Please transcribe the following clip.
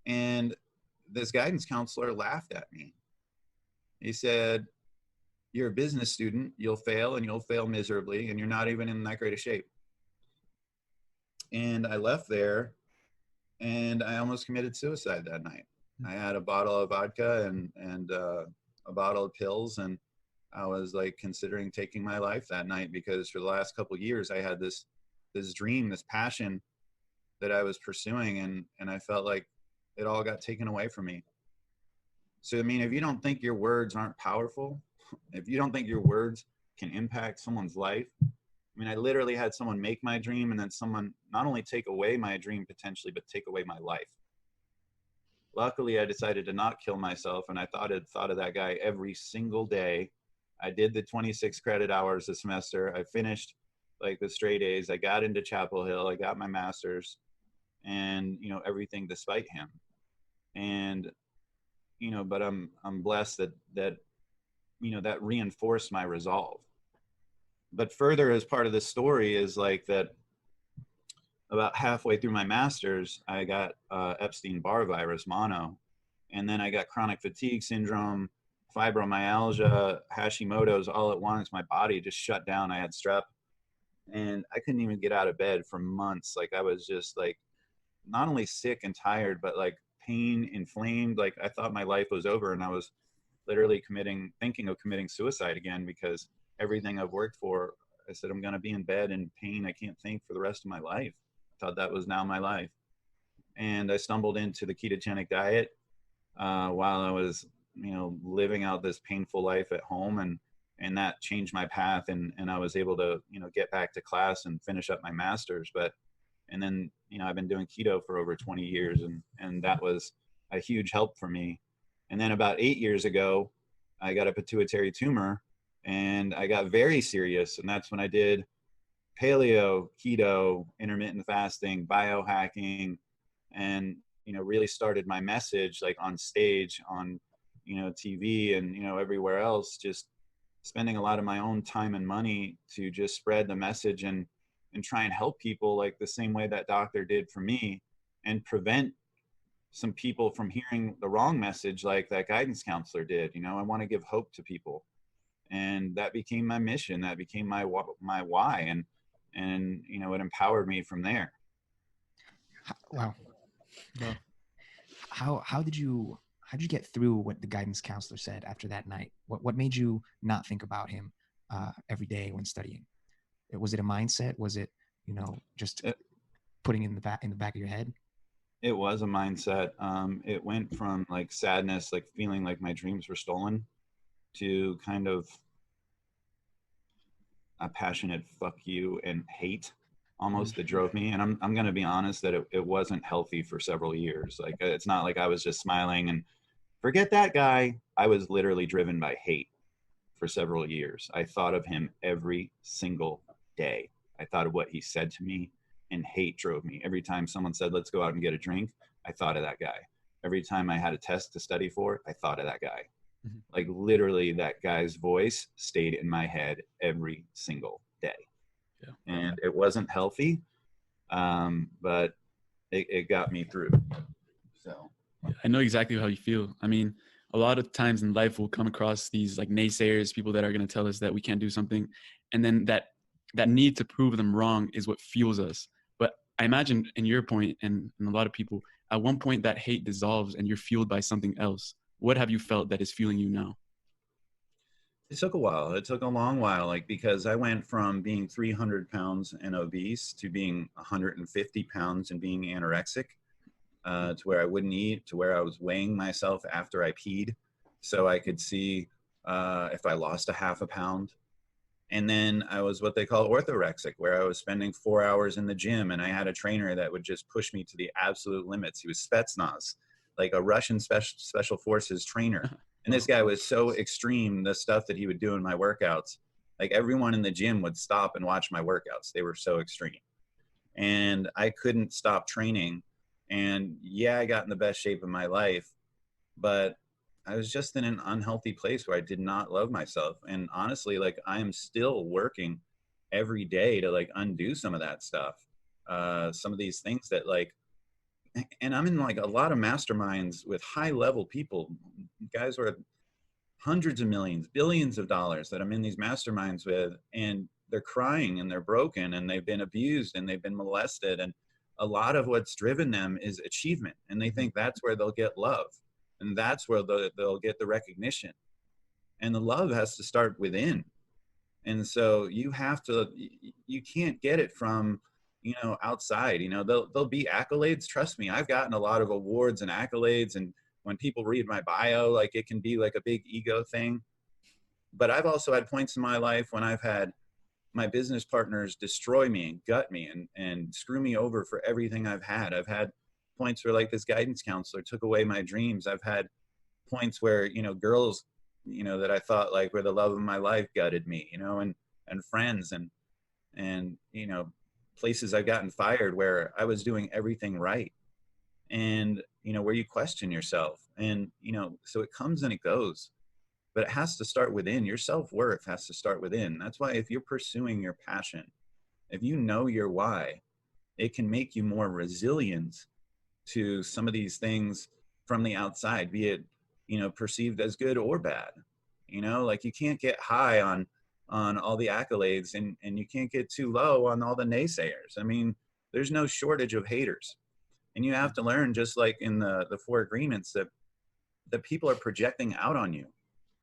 And this guidance counselor laughed at me. He said, "You're a business student, you'll fail and you'll fail miserably, and you're not even in that great a shape." And I left there and I almost committed suicide that night. I had a bottle of vodka and a bottle of pills, and I was like considering taking my life that night, because for the last couple of years I had this dream, this passion that I was pursuing, and I felt like it all got taken away from me. So I mean, if you don't think your words aren't powerful, if you don't think your words can impact someone's life, I mean, I literally had someone make my dream, and then someone not only take away my dream potentially, but take away my life. Luckily, I decided to not kill myself, and I thought of that guy every single day. I did the 26 credit hours a semester. I finished like the straight A's. I got into Chapel Hill. I got my master's, and you know, everything despite him. And you know, but I'm blessed that you know, that reinforced my resolve. But further, as part of the story is like that about halfway through my master's, I got Epstein-Barr virus, mono. And then I got chronic fatigue syndrome, fibromyalgia, Hashimoto's all at once. My body just shut down. I had strep. And I couldn't even get out of bed for months. Like I was just like, not only sick and tired, but like pain, inflamed. Like I thought my life was over, and I was literally thinking of committing suicide again, because everything I've worked for, I said, I'm going to be in bed in pain. I can't think for the rest of my life. I thought that was now my life. And I stumbled into the ketogenic diet while I was, you know, living out this painful life at home. And that changed my path. And I was able to, you know, get back to class and finish up my master's. And then, you know, I've been doing keto for over 20 years, and that was a huge help for me. And then about 8 years ago, I got a pituitary tumor, and I got very serious. And that's when I did paleo, keto, intermittent fasting, biohacking, and, you know, really started my message like on stage, on, you know, TV and, you know, everywhere else, just spending a lot of my own time and money to just spread the message and try and help people like the same way that doctor did for me, and prevent some people from hearing the wrong message like that guidance counselor did. You know, I want to give hope to people. And that became my mission. That became my why. And, you know, it empowered me from there. Wow. How did you get through what the guidance counselor said after that night? What made you not think about him every day when studying? Was it a mindset? Was it, you know, just putting it in the back of your head? It was a mindset. It went from like sadness, like feeling like my dreams were stolen, to kind of a passionate fuck you and hate almost that drove me. And I'm going to be honest that it wasn't healthy for several years. Like, it's not like I was just smiling and forget that guy. I was literally driven by hate for several years. I thought of him every single day. I thought of what he said to me, and hate drove me. Every time someone said, let's go out and get a drink, I thought of that guy. Every time I had a test to study for, I thought of that guy. Mm-hmm. Like literally that guy's voice stayed in my head every single day. Yeah. And it wasn't healthy, but it got me through. So I know exactly how you feel. I mean, a lot of times in life we'll come across these like naysayers, people that are going to tell us that we can't do something. And then that need to prove them wrong is what fuels us. But I imagine in your point, and a lot of people, at one point that hate dissolves and you're fueled by something else. What have you felt that is fueling you now? It took a while. It took a long while, like, because I went from being 300 pounds and obese to being 150 pounds and being anorexic, to where I wouldn't eat, to where I was weighing myself after I peed so I could see if I lost a half a pound. And then I was what they call orthorexic, where I was spending 4 hours in the gym, and I had a trainer that would just push me to the absolute limits. He was Spetsnaz, like a Russian special forces trainer. And this guy was so extreme, the stuff that he would do in my workouts, like everyone in the gym would stop and watch my workouts. They were so extreme. And I couldn't stop training. And yeah, I got in the best shape of my life, but I was just in an unhealthy place where I did not love myself. And honestly, like, I am still working every day to like undo some of that stuff. Some of these things that like And I'm in like a lot of masterminds with high level people, guys worth hundreds of millions, billions of dollars that I'm in these masterminds with, and they're crying and they're broken and they've been abused and they've been molested. And a lot of what's driven them is achievement. And they think that's where they'll get love. And that's where they'll get the recognition. And the love has to start within. And so you can't get it from, outside. There'll be accolades. Trust me, I've gotten a lot of awards and accolades. And when people read my bio, like, it can be like a big ego thing. But I've also had points in my life when I've had my business partners destroy me and gut me and screw me over for everything I've had. I've had points where, like, this guidance counselor took away my dreams. I've had points where, girls, that I thought like were the love of my life gutted me, and friends and places I've gotten fired where I was doing everything right. And, where you question yourself and, so it comes and it goes, but it has to start within. Your self-worth has to start within. That's why if you're pursuing your passion, if you know your why, it can make you more resilient to some of these things from the outside, be it, perceived as good or bad. Like, you can't get high on all the accolades and you can't get too low on all the naysayers. I mean, there's no shortage of haters. And you have to learn, just like in the 4 agreements, that people are projecting out on you.